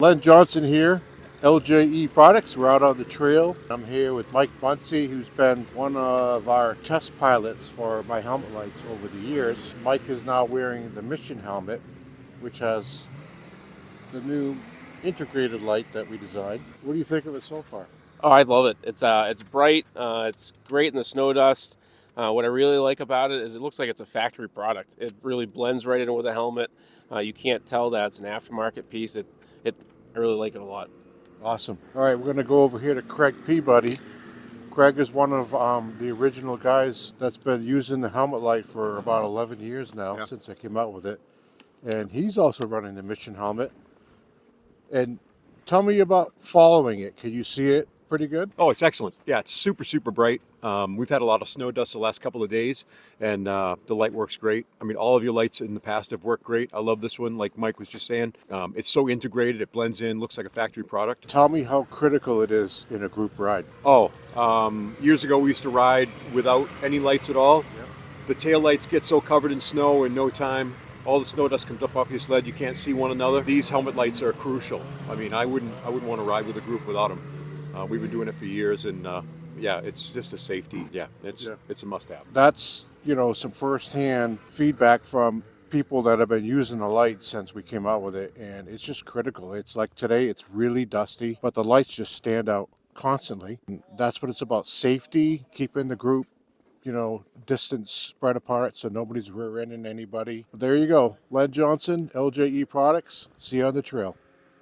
Len Johnson here, LJE Products. We're out on the trail. I'm here with Mike Bunsey, who's been one of our test pilots for my helmet lights over the years. Mike is now wearing the mission helmet, which has the new integrated light that we designed. What do you think of it so far? Oh, I love it. It's bright. It's great in the snow dust. What I really like about it is it looks like it's a factory product. It really blends right in with the helmet. You can't tell that it's an aftermarket piece. I really like it a lot. Awesome. All right, we're going to go over here to Craig Peabody. Craig is one of the original guys that's been using the helmet light for about 11 years now, since I came out with it. And he's also running the mission helmet. And tell me about following it. Can you see it pretty good? Oh, it's excellent. Yeah, it's super, super bright. We've had a lot of snow dust the last couple of days, and the light works great. I mean, all of your lights in the past have worked great. I love this one, like Mike was just saying. It's so integrated, it blends in, looks like a factory product. Tell me how critical it is in a group ride. Oh, years ago we used to ride without any lights at all. Yep. The tail lights get so covered in snow in no time. All the snow dust comes up off your sled. You can't see one another. These helmet lights are crucial. I mean, I wouldn't want to ride with a group without them. We've been doing it for years, and yeah, it's just a safety. Yeah, it's a must-have. That's, some firsthand feedback from people that have been using the light since we came out with it, and it's just critical. It's like today, it's really dusty, but the lights just stand out constantly. And that's what it's about: safety, keeping the group, distance spread apart so nobody's rear-ending anybody. But there you go, Len Johnson, LJE Products. See you on the trail.